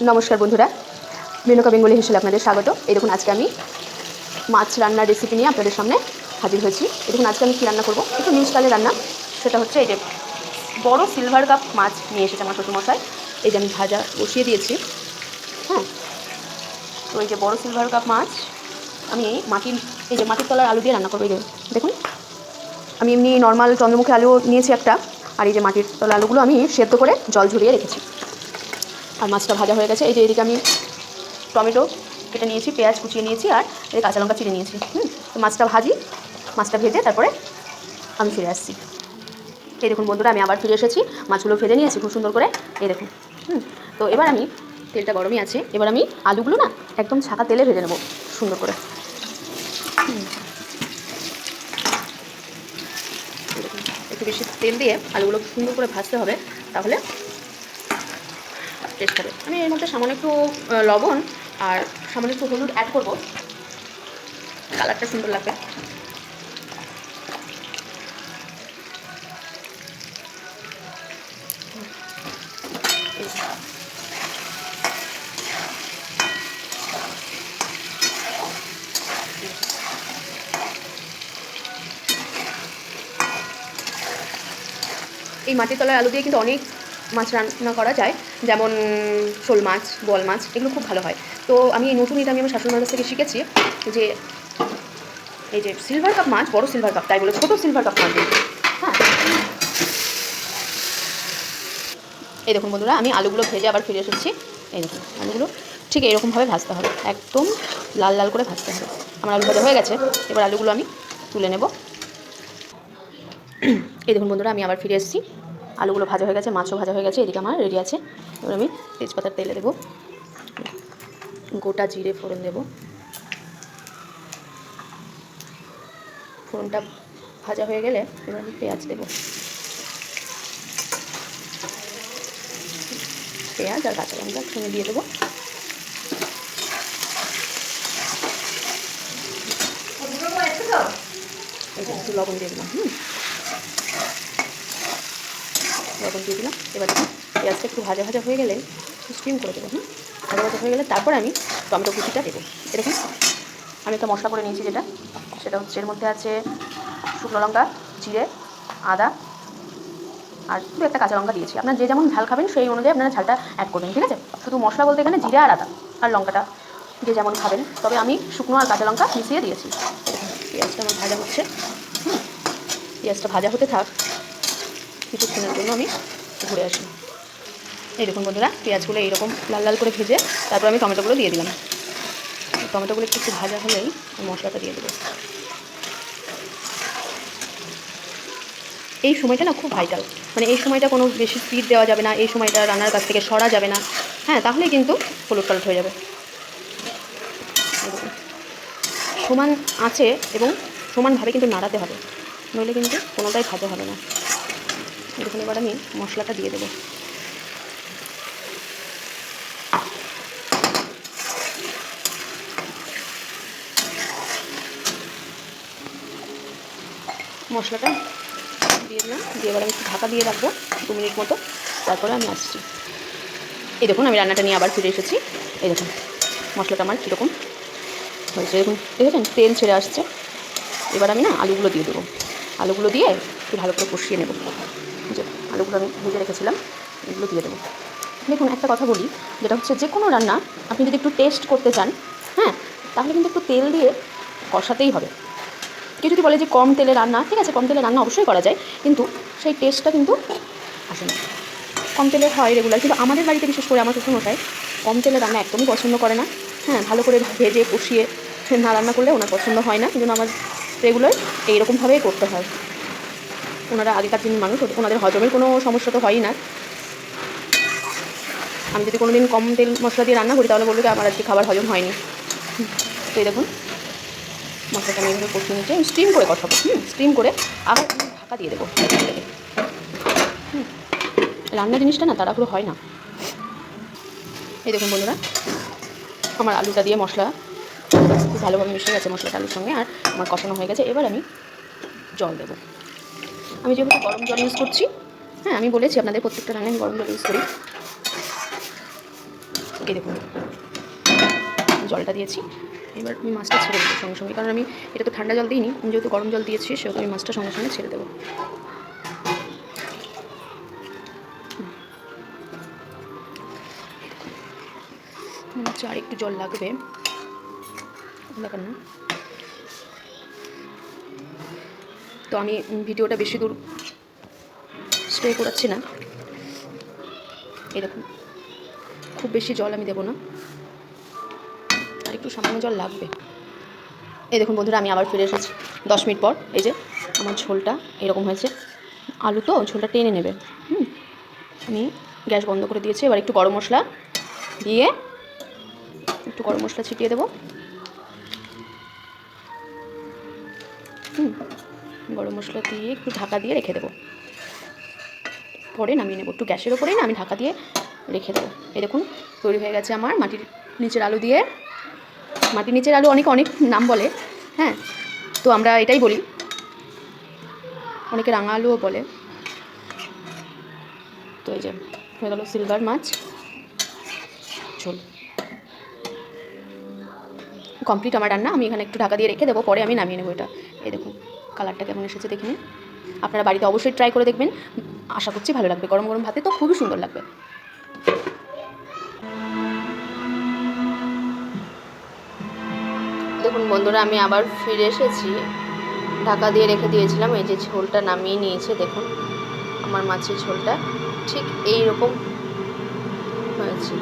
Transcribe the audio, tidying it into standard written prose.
নমস্কার বন্ধুরা, মেনকা বেঙ্গলি হিসেবে আপনাদের স্বাগত। এই দেখুন আজকে আমি মাছ রান্নার রেসিপি নিয়ে আপনাদের সামনে হাজির হয়েছি। এই দেখুন আজকে আমি কী রান্না করবো, একটু নিউ স্টাইলের রান্না। সেটা হচ্ছে এই যে বড় সিলভার কাপ মাছ নিয়ে এসেছে আমার শ্বশুরমশাই। এই যে আমি ভাজা বসিয়ে দিয়েছি। হ্যাঁ, তো এই যে বড় সিলভার কাপ মাছ আমি মাটির তলার আলু দিয়ে রান্না করবো। এই যে দেখুন, আমি এমনি নর্মাল চন্দ্রমুখী আলু নিয়েছি একটা, আর এই যে মাটির তলা আলুগুলো আমি সেদ্ধ করে জল ঝরিয়ে রেখেছি। আর মাছটা ভাজা হয়ে গেছে। এই যে এদিকে আমি টমেটো কেটে নিয়েছি, পেঁয়াজ কুচিয়ে নিয়েছি, আর এই কাঁচা লঙ্কা চিড়ে নিয়েছি। তো মাছটা ভেজে তারপরে আমি ফিরে আসছি। এই দেখুন বন্ধুরা, আমি আবার ফিরে এসেছি, মাছগুলো ভেজে নিয়েছি খুব সুন্দর করে। এই দেখুন। তো এবার আমি তেলটা গরমই আছে, এবার আমি আলুগুলো না একদম ছাকা তেলে ভেজে নেবো সুন্দর করে। একটু বেশি তেল দিয়ে আলুগুলো সুন্দর করে ভাজতে হবে, তাহলে টেস্ট হবে। আমি এর মধ্যে সামান্য একটু লবণ আর সামান্য একটু হলুদ অ্যাড করবো, কালারটা সুন্দর লাগবে। এই মাটির তলার আলু দিয়ে কিন্তু অনেক মাছ রান্না করা যায়, যেমন শোল মাছ, বোয়াল মাছ, এগুলো খুব ভালো হয়। তো আমি এই নতুন এটা আমি আমার শাশুড়ির কাছ থেকে শিখেছি যে এই যে সিলভার কাপ মাছ, বড় সিলভার কাপ, তাই বলে ছোটো সিলভার কাপ মাছ দিই। হ্যাঁ, এই দেখুন বন্ধুরা, আমি আলুগুলো ভেজে আবার ফিরে এসেছি। এই দেখুন আলুগুলো ঠিক এইরকমভাবে ভাজতে হবে, একদম লাল লাল করে ভাজতে হবে। আমার আলু ভাজা হয়ে গেছে, এবার আলুগুলো আমি তুলে নেব। এই দেখুন বন্ধুরা, আমি আবার ফিরে এসেছি, আলুগুলো ভাজা হয়ে গেছে, মাছও ভাজা হয়ে গেছে, এদিকে আমার রেডি আছে। এবার আমি তেজপাতার তেলে দেবো, গোটা জিরে ফোড়ন দেব। ফোড়নটা ভাজা হয়ে গেলে এবার আমি পেঁয়াজ দেবো, পেঁয়াজ আর কাঁচা লঙ্কা একসঙ্গে দিয়ে দেবো। একটু লবণ দিয়ে দিলাম, লবণ দিয়ে দিলাম। এবার পেঁয়াজটা একটু ভাজা ভাজা হয়ে গেলে স্টিম করে দেবো। ভাজা ভাজা হয়ে গেলে তারপরে আমি টমেটো কুচিটা দেবো। এরকম আমি একটা মশলা করে নিয়েছি, সেটা হচ্ছে এর মধ্যে আছে শুকনো লঙ্কা, জিরে, আদা আর শুধু একটা কাঁচা লঙ্কা দিয়েছি। আপনারা যে যেমন ঝাল খাবেন সেই অনুযায়ী আপনারা ঝালটা অ্যাড করবেন, ঠিক আছে। শুধু মশলা বলতে এখানে জিরে আর আদা আর লঙ্কাটা যে যেমন খাবেন, তবে আমি শুকনো আর কাঁচা লঙ্কা মিশিয়ে দিয়েছি। পেঁয়াজটা আমার ভাজা হচ্ছে, পেঁয়াজটা ভাজা হতে থাক, কিছুক্ষণের জন্য আমি ঘুরে আসি। এই দেখুন বন্ধুরা, পেঁয়াজগুলো এইরকম লাল লাল করে ভেজে তারপর আমি টমেটোগুলো দিয়ে দিলাম। টমেটোগুলো একটু ভাজা হলেই মশলাটা দিয়ে দেবো। এই সময়টা না খুব ভাইটাল, মানে এই সময়টা কোনো বেশি স্পিড দেওয়া যাবে না, এই সময়টা রান্নার কাছ থেকে সরা যাবে না। হ্যাঁ, তাহলে কিন্তু হলুদ পালট হয়ে যাবে। সমান আছে এবং সমানভাবে কিন্তু নাড়াতে হবে, নইলে কিন্তু কোনোটাই ভাজা হবে না। দেখুন এবার আমি মশলাটা দিয়ে দেবো। মশলাটা দিয়ে দিলাম, দিয়ে এবার আমি একটু ঢাকা দিয়ে রাখবো 2 মিনিট মতো, তারপরে আমি আসছি। এই দেখুন আমি রান্নাটা নিয়ে আবার ফিরে এসেছি। এই দেখুন মশলাটা আমার কীরকম হয়েছে, দেখুন দেখেছেন তেল ছেড়ে আসছে। এবার আমি না আলুগুলো দিয়ে দেবো, আলুগুলো দিয়ে একটু ভালো করে কষিয়ে নেব। যে আলুগুলো আমি ভেজে রেখেছিলাম এগুলো দিয়ে দেবো। দেখুন একটা কথা বলি, যেটা হচ্ছে যে কোনো রান্না আপনি যদি একটু টেস্ট করতে চান, হ্যাঁ, তাহলে কিন্তু একটু তেল দিয়ে কষাতেই হবে। কেউ যদি বলে যে কম তেলে রান্না, ঠিক আছে, কম তেলে রান্না অবশ্যই করা যায়, কিন্তু সেই টেস্টটা কিন্তু আসে না। কম তেলে হয় রেগুলার, কিন্তু আমাদের বাড়িতে বিশেষ করে আমার শ্বশুরমশাই কম তেলে রান্না একদমই পছন্দ করে না। হ্যাঁ, ভালো করে ভেজে কষিয়ে না রান্না করলে ওনার পছন্দ হয় না, এই জন্য আমার রেগুলার এইরকমভাবেই করতে হয়। ওনারা আগেকার দিনের মানুষ, ওনাদের হজমের কোনো সমস্যা তো হয়ই না। আমি যদি কোনো দিন কম তেল মশলা দিয়ে রান্না করি তাহলে বলবো কি আমার আজকে খাবার হজম হয়নি। তো এই দেখুন মশলাটা আমি এইভাবে কষিয়ে নিচ্ছি, স্টিম করে কষাবো। স্টিম করে আবার আমি ঢাকা দিয়ে দেবো। রান্না জিনিসটা না তাড়াহুড়ো হয় না। এই দেখুন বন্ধুরা, আমার আলুটা দিয়ে মশলা খুব ভালোভাবে মিশে গেছে মশলাটা আলুর সঙ্গে, আর আমার কষানো হয়ে গেছে। এবার আমি জল দেবো। আমি যেহেতু গরম জল ইউজ করছি, হ্যাঁ আমি বলেছি আপনাদের প্রত্যেকটা রান্নায় আমি গরম জল ইউজ করি। এই দেখুন জলটা দিয়েছি, এবার আমি মাছটা ছেড়ে দেবো সঙ্গে সঙ্গে, কারণ আমি এটা তো ঠান্ডা জল দিইনি, যেহেতু গরম জল দিয়েছি সেহেতু আমি মাছটা সঙ্গে সঙ্গে ছেড়ে দেবো। মনে হচ্ছে আর একটু জল লাগবে, দেখেন না। তো আমি ভিডিওটা বেশি দূর স্প্রে করাচ্ছি না, এরকম খুব বেশি জল আমি দেবো না, আর একটু সামান্য জল লাগবে। এই দেখুন বন্ধুরা, আমি আবার ফিরে এসেছি 10 মিনিট পর। এই যে আমার ঝোলটা এরকম হয়েছে, আলু তো ঝোলটা টেনে নেবে। আমি গ্যাস বন্ধ করে দিয়েছি। এবার একটু গরম মশলা দিয়ে, একটু গরম মশলা ছিটিয়ে দেবো। গরম মশলা দিয়ে একটু ঢাকা দিয়ে রেখে দেবো, পরে নামিয়ে নেবো। একটু গ্যাসের ওপরেই না আমি ঢাকা দিয়ে রেখে দেবো। এই দেখুন তৈরি হয়ে গেছে আমার মাটির নিচের আলু দিয়ে। মাটির নিচের আলু অনেক নাম বলে, হ্যাঁ, তো আমরা এটাই বলি, অনেকে রাঙা আলুও বলে। তো এই যে হয়ে গেল সিলভার মাছ ঝোল কমপ্লিট আমার রান্না। আমি এখানে একটু ঢাকা দিয়ে রেখে দেবো, পরে আমি নামিয়ে নেবো এটা। এই দেখুন কালারটা কেমন এসেছে দেখে নিন। আপনারা বাড়িতে অবশ্যই ট্রাই করে দেখবেন, আশা করছি ভালো লাগবে। গরম গরম ভাতে তো খুবই সুন্দর লাগবে। দেখুন বন্ধুরা, আমি আবার ফিরে এসেছি, ঢাকা দিয়ে রেখে দিয়েছিলাম। এই যে ঝোলটা নামিয়ে নিয়েছে, দেখুন আমার মাছের ঝোলটা ঠিক এই রকম হয়েছে।